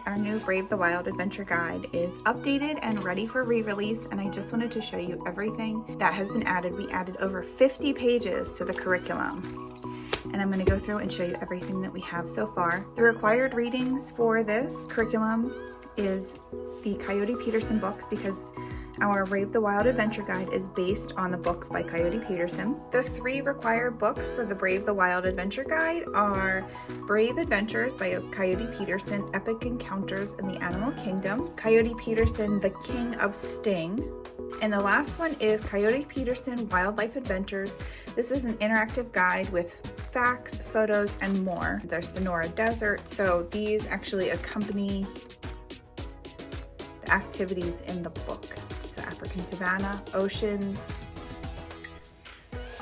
our new Brave the Wild Adventure Guide is updated and ready for re-release, and I just wanted to show you everything that has been added. We added over 50 pages to the curriculum, and I'm going to go through and show you everything that we have so far. The required readings for this curriculum is the Coyote Peterson books, because our Brave the Wild Adventure Guide is based on the books by Coyote Peterson. The 3 required books for the Brave the Wild Adventure Guide are Brave Adventures by Coyote Peterson, Epic Encounters in the Animal Kingdom, Coyote Peterson, The King of Sting, and the last one is Coyote Peterson Wildlife Adventures. This is an interactive guide with facts, photos, and more. There's Sonora Desert, so these actually accompany the activities in the book. So African savanna, oceans,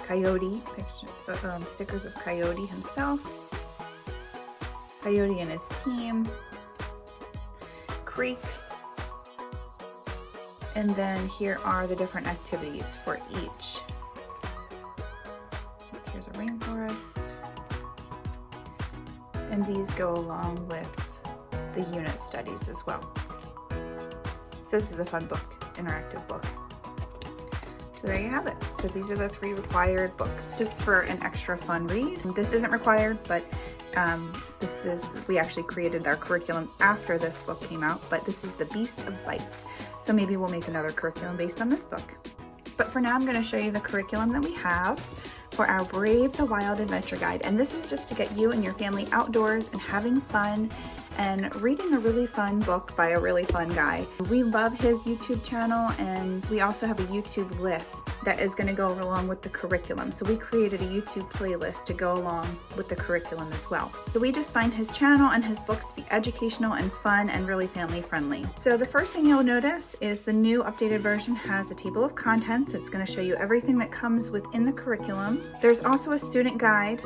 coyote, stickers of Coyote himself, Coyote and his team, creeks, and then here are the different activities for each. Here's a rainforest, and these go along with the unit studies as well. So this is a fun book, interactive book. So there you have it. So these are the 3 required books, just for an extra fun read. This isn't required, but we actually created our curriculum after this book came out, but this is The Beast of Bites. So maybe we'll make another curriculum based on this book. But for now, I'm going to show you the curriculum that we have for our Brave the Wild Adventure Guide. And this is just to get you and your family outdoors and having fun and reading a really fun book by a really fun guy. We love his YouTube channel, and we also have a YouTube list that is going to go along with the curriculum. So we created a YouTube playlist to go along with the curriculum as well. So we just find his channel and his books to be educational and fun and really family friendly. So the first thing you'll notice is the new updated version has a table of contents. It's going to show you everything that comes within the curriculum. There's also a student guide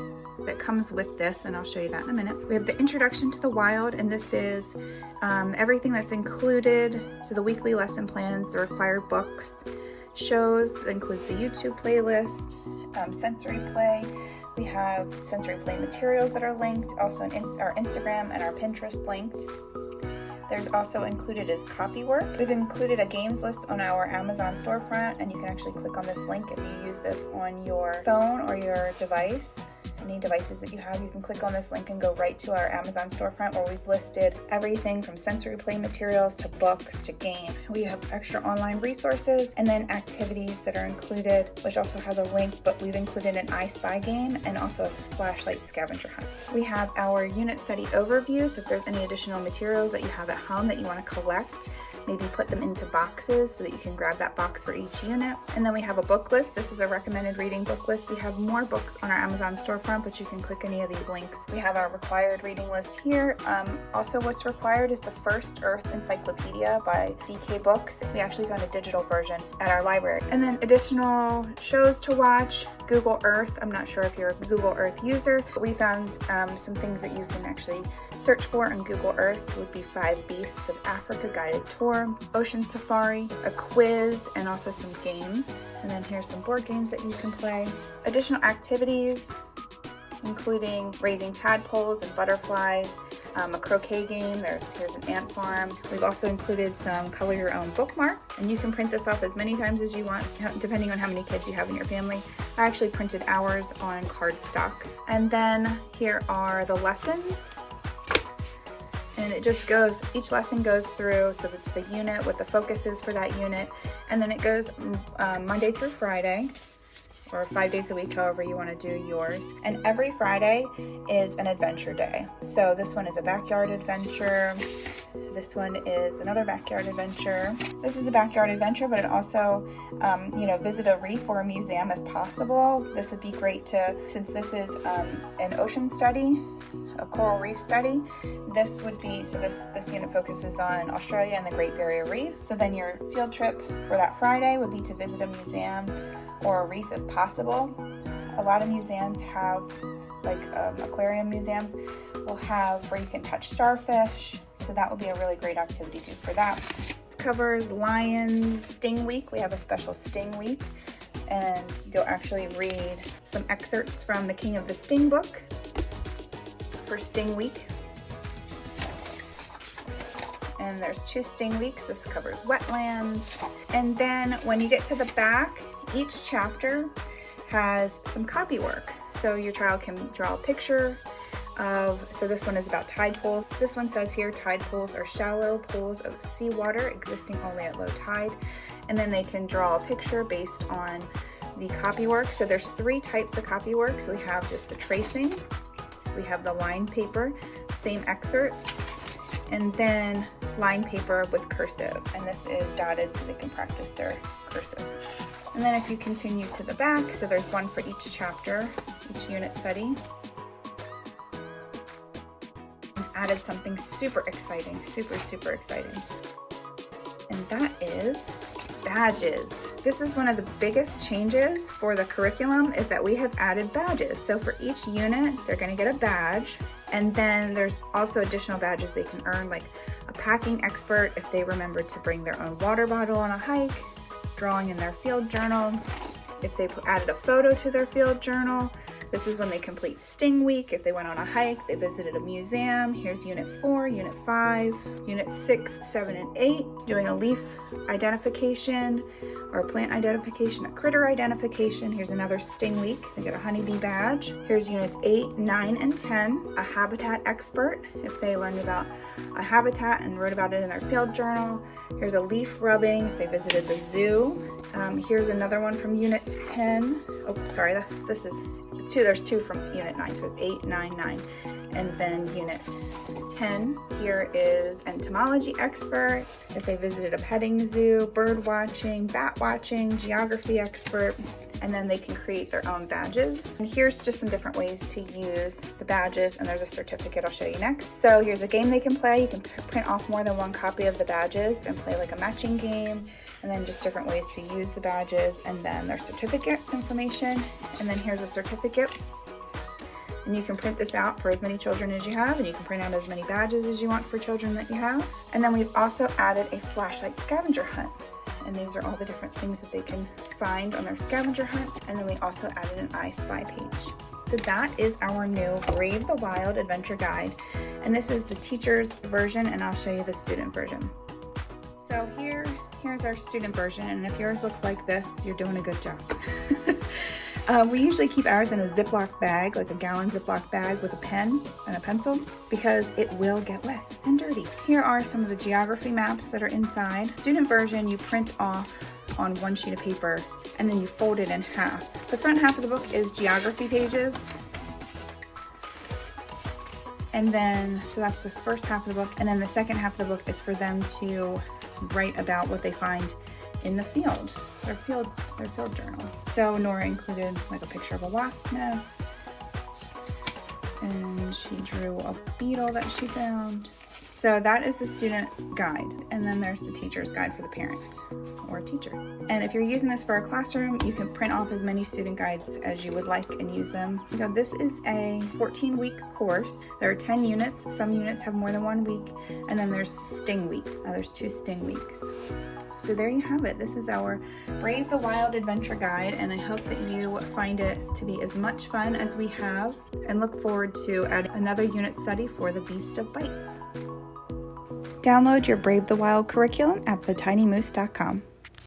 that comes with this, and I'll show you that in a minute. We have the Introduction to the Wild, and this is everything that's included. So the weekly lesson plans, the required books, shows, that includes the YouTube playlist, sensory play. We have sensory play materials that are linked, also our Instagram and our Pinterest linked. There's also included is copy work. We've included a games list on our Amazon storefront, and you can actually click on this link if you use this on your phone or your device. Any devices that you have, you can click on this link and go right to our Amazon storefront, where we've listed everything from sensory play materials to books to game. We have extra online resources and then activities that are included, which also has a link, but we've included an I Spy game and also a flashlight scavenger hunt. We have our unit study overview, so if there's any additional materials that you have at home that you want to collect, maybe put them into boxes so that you can grab that box for each unit. And then we have a book list. This is a recommended reading book list. We have more books on our Amazon storefront, but you can click any of these links. We have our required reading list here. Also, what's required is the First Earth Encyclopedia by DK Books. We actually found a digital version at our library. And then additional shows to watch, Google Earth. I'm not sure if you're a Google Earth user, but we found some things that you can actually search for on Google Earth. Would be 5 Beasts of Africa guided tour, ocean safari, a quiz, and also some games. And then here's some board games that you can play. Additional activities, including raising tadpoles and butterflies, a croquet game, here's an ant farm. We've also included some color your own bookmark, and you can print this off as many times as you want, depending on how many kids you have in your family. I actually printed ours on cardstock. And then here are the lessons. And it just goes, each lesson goes through, so that's the unit, what the focus is for that unit. And then it goes Monday through Friday, or 5 days a week, however you want to do yours. And every Friday is an adventure day. So this one is a backyard adventure. This one is another backyard adventure. This is a backyard adventure, but it also, visit a reef or a museum if possible. This would be great to, since this is an ocean study, a coral reef study, this would be, so this unit focuses on Australia and the Great Barrier Reef. So then your field trip for that Friday would be to visit a museum or a reef if possible. A lot of museums have, like aquarium museums, will have where you can touch starfish, so that would be a really great activity to do for that. This covers Lions Sting Week. We have a special Sting Week, and you'll actually read some excerpts from the King of the Sting book for Sting Week. And there's 2 sting weeks. This covers wetlands. And then when you get to the back, each chapter has some copy work. So your child can draw a picture of, so this one is about tide pools. This one says here, tide pools are shallow pools of seawater existing only at low tide. And then they can draw a picture based on the copy work. So there's 3 types of copy work. So we have just the tracing, we have the line paper, same excerpt, and then line paper with cursive. And this is dotted so they can practice their cursive. And then if you continue to the back, so there's one for each chapter, each unit study. And added something super exciting, super exciting. And that is badges. This is one of the biggest changes for the curriculum, is that we have added badges. So for each unit, they're going to get a badge. And then there's also additional badges they can earn, like a packing expert if they remembered to bring their own water bottle on a hike, drawing in their field journal, if they added a photo to their field journal. This is when they complete Sting Week, if they went on a hike, they visited a museum. Here's Unit 4, Unit 5, Unit 6, 7, and 8, doing a leaf identification or a plant identification, a critter identification. Here's another Sting Week, they get a honeybee badge. Here's Units 8, 9, and 10, a habitat expert, if they learned about a habitat and wrote about it in their field journal. Here's a leaf rubbing, if they visited the zoo. Here's another one from Unit 10. Oh, sorry, this is 2. There's 2 from Unit 9, so it's 8, 9, 9. And then Unit 10, here is entomology expert, if they visited a petting zoo, bird watching, bat watching, geography expert, and then they can create their own badges. And here's just some different ways to use the badges, and there's a certificate I'll show you next. So here's a game they can play. You can print off more than 1 copy of the badges and play like a matching game, and then just different ways to use the badges, and then their certificate information. And then here's a certificate. And you can print this out for as many children as you have, and you can print out as many badges as you want for children that you have. And then we've also added a flashlight scavenger hunt. And these are all the different things that they can find on their scavenger hunt. And then we also added an I Spy page. So that is our new Brave the Wild Adventure Guide. And this is the teacher's version, and I'll show you the student version. So here's our student version, and if yours looks like this, you're doing a good job. We usually keep ours in a Ziploc bag, like a gallon Ziploc bag with a pen and a pencil, because it will get wet and dirty. Here are some of the geography maps that are inside. Student version, you print off on 1 sheet of paper, and then you fold it in half. The front half of the book is geography pages. And then, so that's the first half of the book, and then the second half of the book is for them to write about what they find in the field, their field journal. So Nora included like a picture of a wasp nest, and she drew a beetle that she found. So that is the student guide, and then there's the teacher's guide for the parent or teacher. And if you're using this for a classroom, you can print off as many student guides as you would like and use them. You know, this is a 14-week course. There are 10 units. Some units have more than 1 week, and then there's Sting Week. Now there's 2 Sting Weeks. So there you have it. This is our Brave the Wild Adventure Guide, and I hope that you find it to be as much fun as we have, and look forward to adding another unit study for the Beast of Bites. Download your Brave the Wild curriculum at thetinymoose.com.